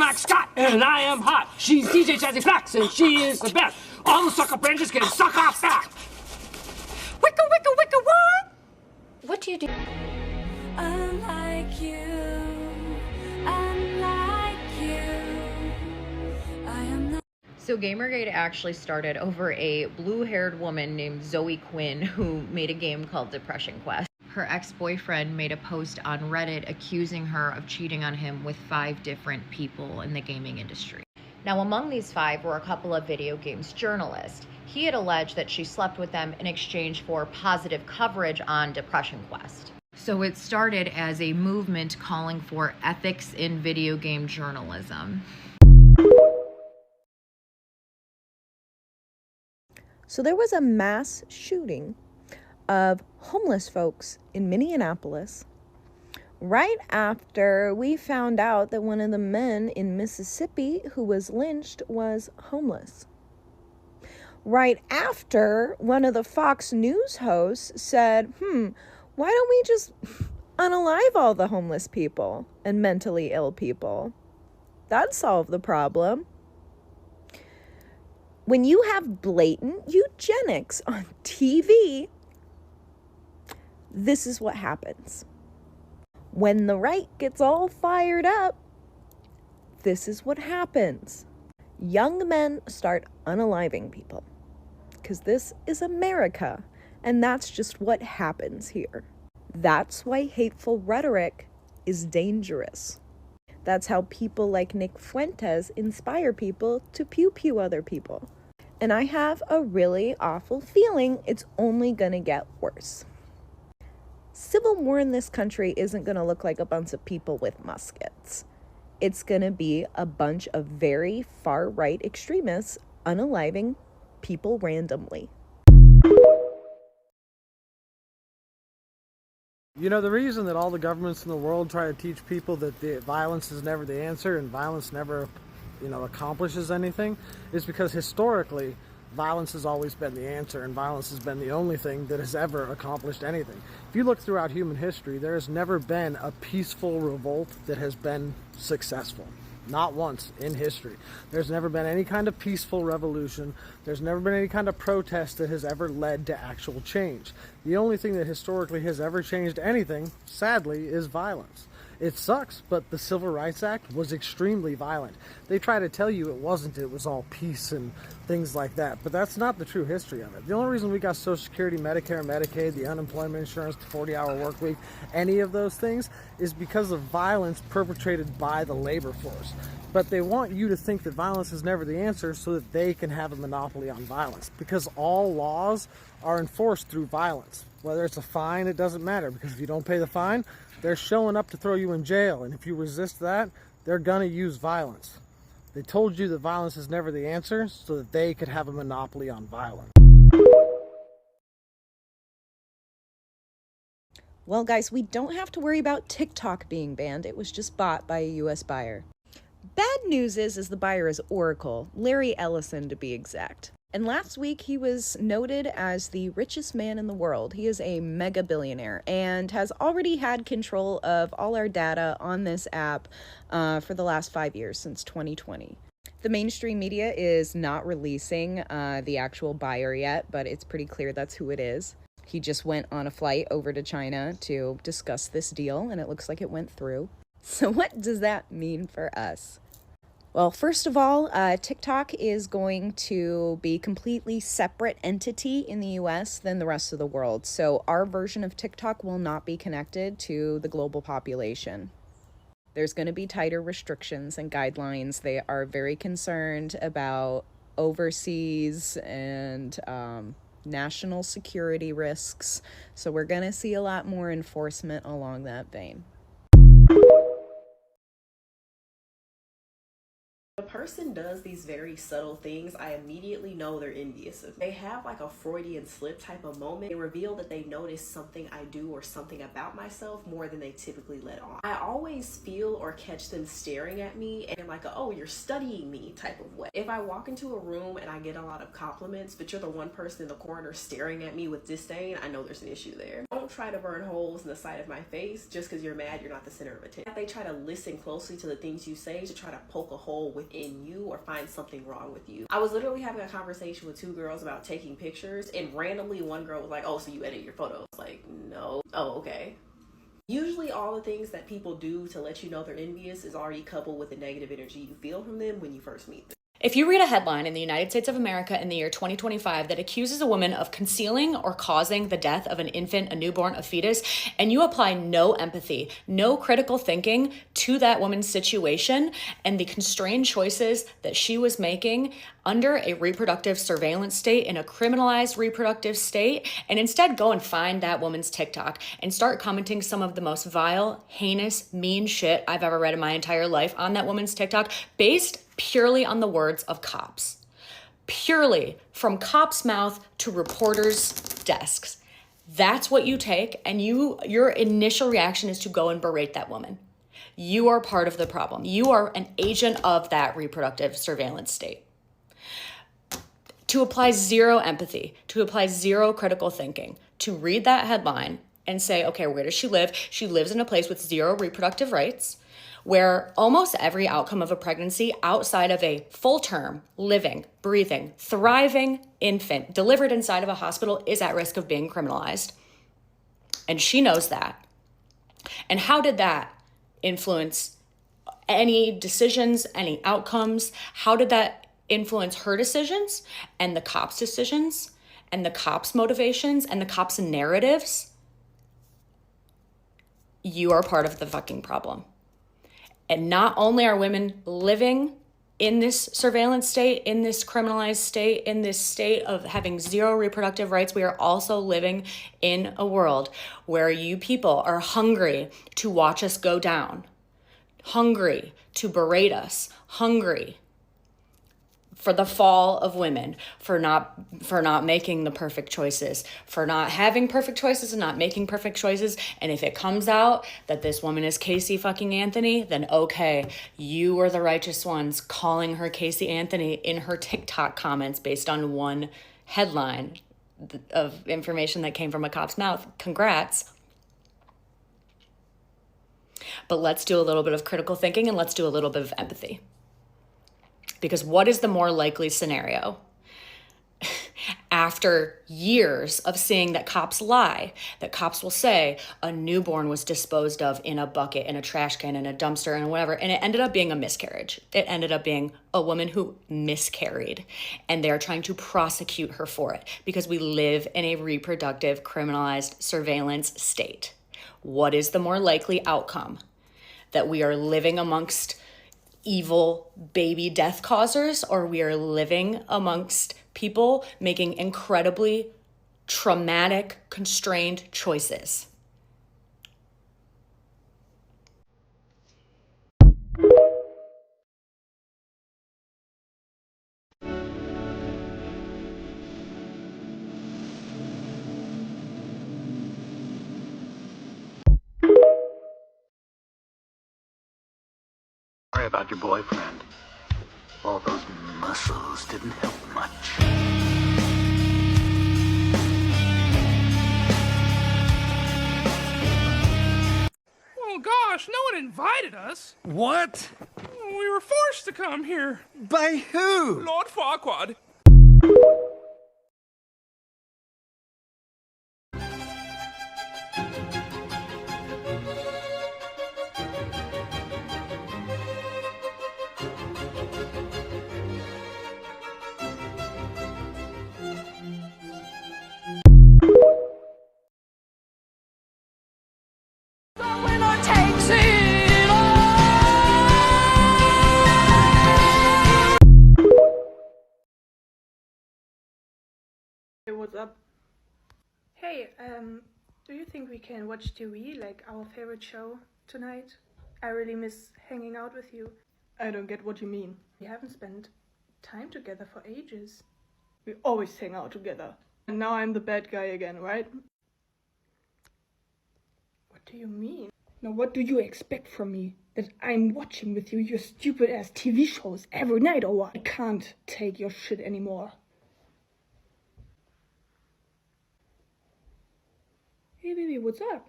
Max Scott, and I am hot. She's DJ Jazzy Flax, and she is the best. All the sucker branches can suck off that. Wicka, wicka, wicka, what? What do you do? Unlike you, unlike you, I am not. So Gamergate actually started over a blue-haired woman named Zoe Quinn who made a game called Depression Quest. Her ex-boyfriend made a post on Reddit accusing her of cheating on him with 5 different people in the gaming industry. Now, among these 5 were a couple of video games journalists. He had alleged that she slept with them in exchange for positive coverage on Depression Quest. So it started as a movement calling for ethics in video game journalism. So there was a mass shooting of homeless folks in Minneapolis right after we found out that one of the men in Mississippi who was lynched was homeless. Right after one of the Fox News hosts said, why don't we just unalive all the homeless people and mentally ill people? That'd solve the problem. When you have blatant eugenics on TV, this is what happens. When the right gets all fired up, this is what happens. Young men start unaliving people because this is America, and that's just what happens here. That's why hateful rhetoric is dangerous. That's how people like Nick Fuentes inspire people to pew-pew other people. And I have a really awful feeling it's only gonna get worse. Civil war in this country isn't going to look like a bunch of people with muskets. It's going to be a bunch of very far-right extremists unaliving people randomly. You know, the reason that all the governments in the world try to teach people that violence is never the answer and violence never, accomplishes anything is because historically, violence has always been the answer, and violence has been the only thing that has ever accomplished anything. If you look throughout human history, there has never been a peaceful revolt that has been successful. Not once in history. There's never been any kind of peaceful revolution. There's never been any kind of protest that has ever led to actual change. The only thing that historically has ever changed anything, sadly, is violence. It sucks, but the Civil Rights Act was extremely violent. They try to tell you it wasn't, it was all peace and things like that, but that's not the true history of it. The only reason we got Social Security, Medicare, Medicaid, the unemployment insurance, the 40-hour work week, any of those things, is because of violence perpetrated by the labor force. But they want you to think that violence is never the answer so that they can have a monopoly on violence, because all laws are enforced through violence. Whether it's a fine, it doesn't matter, because if you don't pay the fine, they're showing up to throw you in jail, and if you resist that, they're gonna use violence. They told you that violence is never the answer so that they could have a monopoly on violence. Well, guys, we don't have to worry about TikTok being banned. It was just bought by a U.S. buyer. Bad news is the buyer is Oracle, Larry Ellison to be exact. And last week, he was noted as the richest man in the world. He is a mega billionaire and has already had control of all our data on this app for the last 5 years, since 2020. The mainstream media is not releasing the actual buyer yet, but it's pretty clear that's who it is. He just went on a flight over to China to discuss this deal, and it looks like it went through. So what does that mean for us? Well, first of all, TikTok is going to be a completely separate entity in the US than the rest of the world. So our version of TikTok will not be connected to the global population. There's going to be tighter restrictions and guidelines. They are very concerned about overseas and national security risks. So we're going to see a lot more enforcement along that vein. person does these very subtle things, I immediately know they're envious of me. They have like a Freudian slip type of moment. They reveal that they notice something I do or something about myself more than they typically let on. I always feel or catch them staring at me in like a, oh, you're studying me type of way. If I walk into a room and I get a lot of compliments, but you're the one person in the corner staring at me with disdain, I know there's an issue there. Don't try to burn holes in the side of my face just because you're mad you're not the center of attention. They try to listen closely to the things you say to try to poke a hole within you or find something wrong with you. I was literally having a conversation with two girls about taking pictures, and randomly one girl was like, oh, so you edit your photos? Like, no. Oh, okay. Usually all the things that people do to let you know they're envious is already coupled with the negative energy you feel from them when you first meet them. If you read a headline in the United States of America in the year 2025 that accuses a woman of concealing or causing the death of an infant, a newborn, a fetus, and you apply no empathy, no critical thinking to that woman's situation and the constrained choices that she was making under a reproductive surveillance state, in a criminalized reproductive state, and instead go and find that woman's TikTok and start commenting some of the most vile, heinous, mean shit I've ever read in my entire life on that woman's TikTok, based purely on the words of cops. Purely from cops' mouth to reporters' desks. That's what you take, and your initial reaction is to go and berate that woman. You are part of the problem. You are an agent of that reproductive surveillance state. To apply zero empathy, to apply zero critical thinking, to read that headline and say, okay, where does she live? She lives in a place with zero reproductive rights, where almost every outcome of a pregnancy outside of a full-term, living, breathing, thriving infant delivered inside of a hospital is at risk of being criminalized. And she knows that. And how did that influence any decisions, any outcomes? How did that influence her decisions and the cops' decisions and the cops' motivations and the cops' narratives? You are part of the fucking problem. And not only are women living in this surveillance state, in this criminalized state, in this state of having zero reproductive rights, we are also living in a world where you people are hungry to watch us go down, hungry to berate us, hungry for the fall of women, for not making the perfect choices, for not having perfect choices and not making perfect choices. And if it comes out that this woman is Casey fucking Anthony, then okay, you are the righteous ones calling her Casey Anthony in her TikTok comments based on one headline of information that came from a cop's mouth. Congrats. But let's do a little bit of critical thinking and let's do a little bit of empathy. Because what is the more likely scenario? After years of seeing that cops lie, that cops will say a newborn was disposed of in a bucket, in a trash can, in a dumpster, and whatever, and it ended up being a miscarriage. It ended up being a woman who miscarried, and they're trying to prosecute her for it because we live in a reproductive criminalized surveillance state. What is the more likely outcome? That we are living amongst evil baby death causers, or we are living amongst people making incredibly traumatic, constrained choices. Sorry about your boyfriend. All those muscles didn't help much. Oh gosh, no one invited us. What? We were forced to come here. By who? Lord Farquaad. Hey, what's up? Hey, do you think we can watch TV, like our favorite show, tonight? I really miss hanging out with you. I don't get what you mean. We haven't spent time together for ages. We always hang out together. And now I'm the bad guy again, right? What do you mean? Now what do you expect from me? That I'm watching with you your stupid ass TV shows every night or what? I can't take your shit anymore. Hey baby, what's up?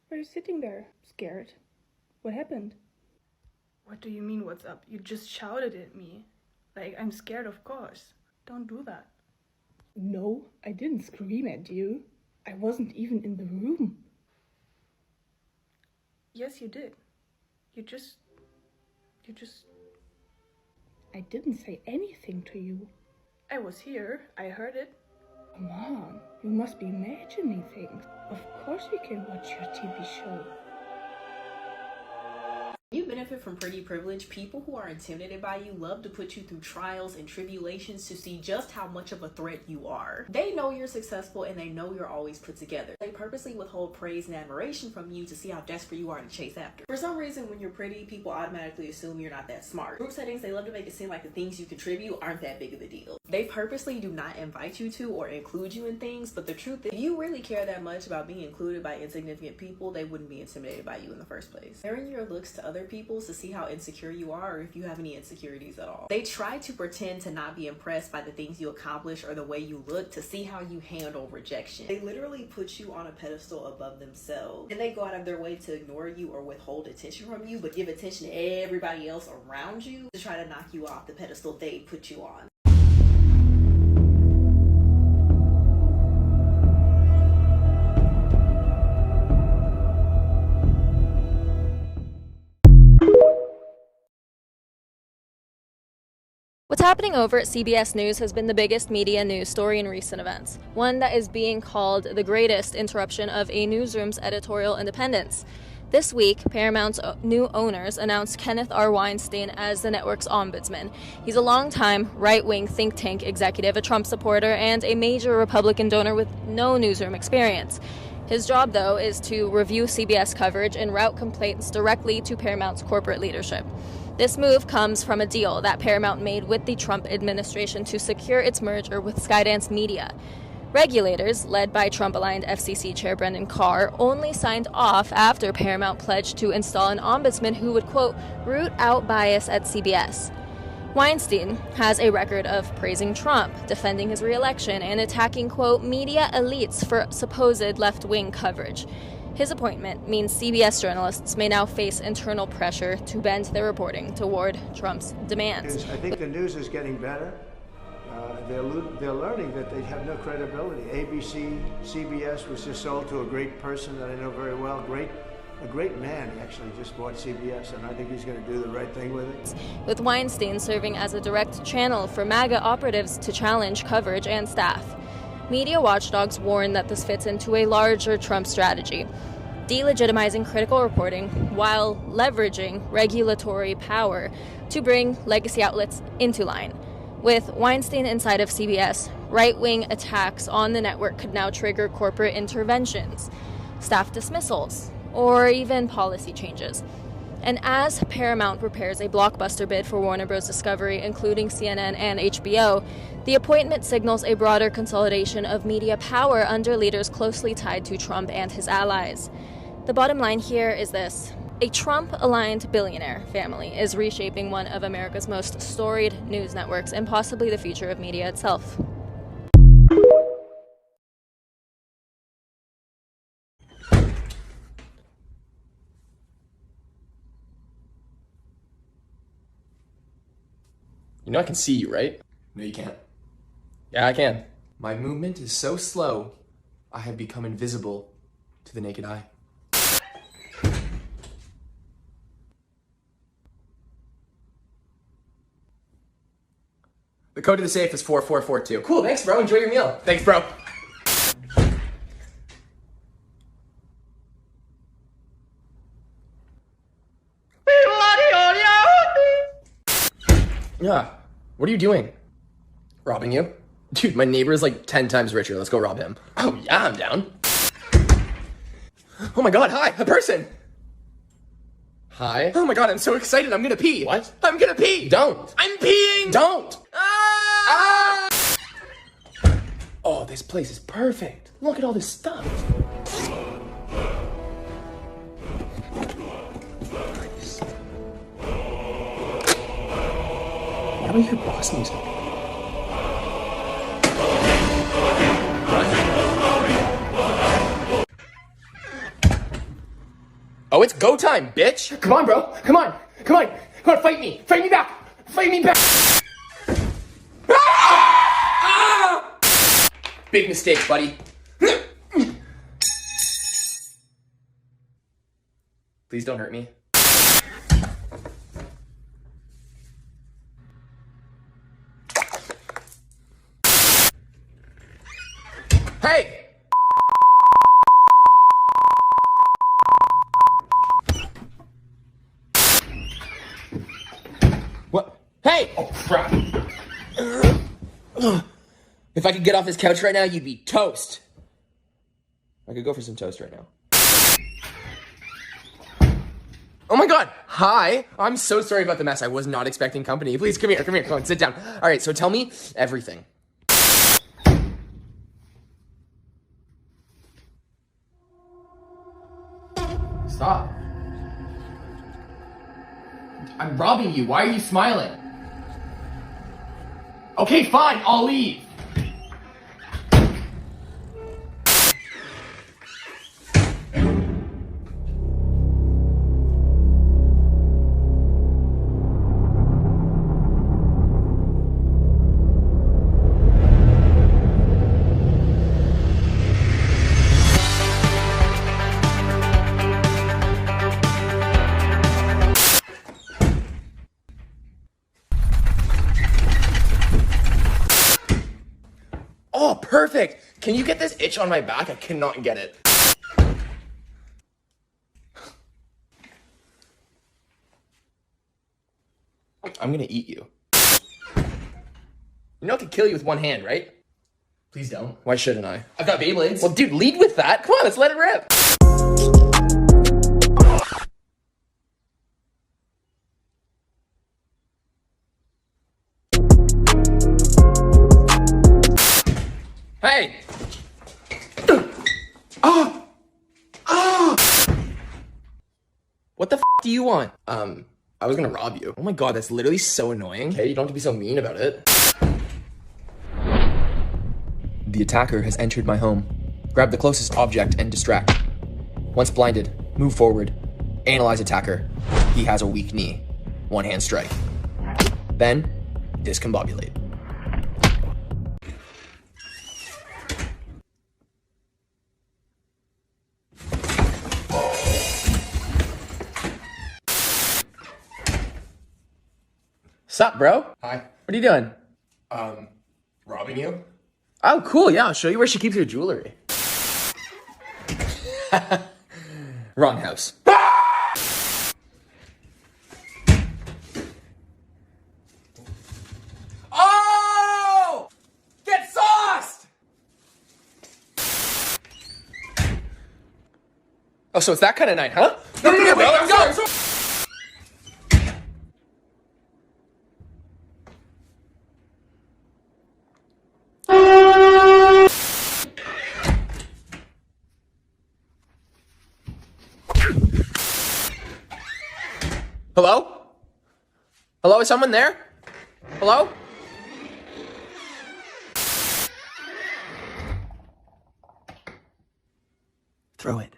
Why are you sitting there? Scared? What happened? What do you mean what's up? You just shouted at me. Like, I'm scared, of course. Don't do that. No, I didn't scream at you. I wasn't even in the room. Yes, you did. You just... I didn't say anything to you. I was here. I heard it. Come on, you must be imagining things. Of course we can watch your TV show. You benefit from pretty privilege. People who are intimidated by you love to put you through trials and tribulations to see just how much of a threat you are. They know you're successful and they know you're always put together. They purposely withhold praise and admiration from you to see how desperate you are to chase after. For some reason, when you're pretty, people automatically assume you're not that smart. Group settings, they love to make it seem like the things you contribute aren't that big of a deal. They purposely do not invite you to or include you in things, but the truth is, if you really care that much about being included by insignificant people, they wouldn't be intimidated by you in the first place. Comparing your looks to other people's to see how insecure you are or if you have any insecurities at all. They try to pretend to not be impressed by the things you accomplish or the way you look to see how you handle rejection. They literally put you on a pedestal above themselves, and they go out of their way to ignore you or withhold attention from you, but give attention to everybody else around you to try to knock you off the pedestal they put you on. What's happening over at CBS News has been the biggest media news story in recent events, one that is being called the greatest interruption of a newsroom's editorial independence. This week, Paramount's new owners announced Kenneth R. Weinstein as the network's ombudsman. He's a longtime right-wing think tank executive, a Trump supporter, and a major Republican donor with no newsroom experience. His job, though, is to review CBS coverage and route complaints directly to Paramount's corporate leadership. This move comes from a deal that Paramount made with the Trump administration to secure its merger with Skydance Media. Regulators, led by Trump-aligned FCC Chair Brendan Carr, only signed off after Paramount pledged to install an ombudsman who would, quote, root out bias at CBS. Weinstein has a record of praising Trump, defending his re-election, and attacking, quote, media elites for supposed left-wing coverage. His appointment means CBS journalists may now face internal pressure to bend their reporting toward Trump's demands. I think the news is getting better. They're learning that they have no credibility. ABC, CBS was just sold to a great person that I know very well. A great man actually just bought CBS, and I think he's going to do the right thing with it. With Weinstein serving as a direct channel for MAGA operatives to challenge coverage and staff. Media watchdogs warn that this fits into a larger Trump strategy, delegitimizing critical reporting while leveraging regulatory power to bring legacy outlets into line. With Weinstein inside of CBS, right-wing attacks on the network could now trigger corporate interventions, staff dismissals, or even policy changes. And as Paramount prepares a blockbuster bid for Warner Bros. Discovery, including CNN and HBO, the appointment signals a broader consolidation of media power under leaders closely tied to Trump and his allies. The bottom line here is this. A Trump-aligned billionaire family is reshaping one of America's most storied news networks and possibly the future of media itself. You know I can see you, right? No, you can't. Yeah, I can. My movement is so slow, I have become invisible to the naked eye. The code to the safe is 4442. Cool, thanks, bro. Enjoy your meal. Thanks, bro. Yeah. What are you doing? Robbing you? Dude, my neighbor is like 10 times richer. Let's go rob him. Oh, yeah, I'm down. Oh my god, hi, a person! Hi. Oh my god, I'm so excited. I'm gonna pee. What? I'm gonna pee. Don't. I'm peeing. Don't. Ah! Oh, this place is perfect. Look at all this stuff. Nice. Why do we hear boss music? Oh, it's go time, bitch! Come on, bro. Come on. Come on. Come on, fight me. Fight me back. Fight me back. Ah! Big mistake, buddy. Please don't hurt me. Hey! What? Hey! Oh, crap. If I could get off this couch right now, you'd be toast. I could go for some toast right now. Oh my god! Hi! I'm so sorry about the mess. I was not expecting company. Please, come here, come on, sit down. Alright, so tell me everything. Stop. I'm robbing you. Why are you smiling? Okay, fine. I'll leave. Oh, perfect! Can you get this itch on my back? I cannot get it. I'm gonna eat you. You know I could kill you with one hand, right? Please don't. Why shouldn't I? I've got Beyblades. Well, dude, lead with that. Come on, let's let it rip. Hey! Ah! Ah! What the f do you want? I was gonna rob you. Oh my god, that's literally so annoying. Okay, you don't have to be so mean about it. The attacker has entered my home. Grab the closest object and distract. Once blinded, move forward. Analyze attacker. He has a weak knee. One hand strike. Then, discombobulate. Sup, bro? Hi. What are you doing? Robbing you? Oh, cool. Yeah, I'll show you where she keeps her jewelry. Wrong house. Oh! Get sauced! Oh, so it's that kind of night, huh? No, wait, let's go! Hello? Hello, is someone there? Hello? Throw it.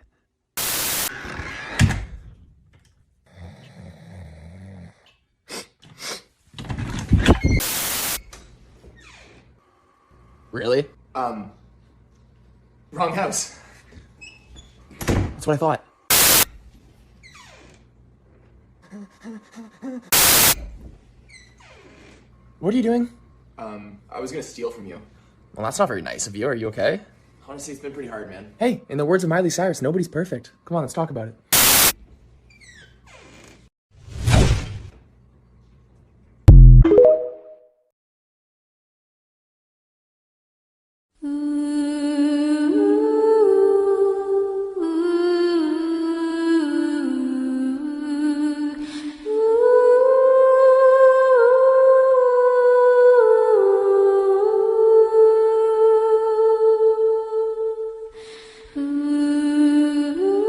Really? Wrong house. That's what I thought. What are you doing? I was gonna steal from you. Well, that's not very nice of you. Are you okay? Honestly, it's been pretty hard, man. Hey, in the words of Miley Cyrus, nobody's perfect. Come on, let's talk about it.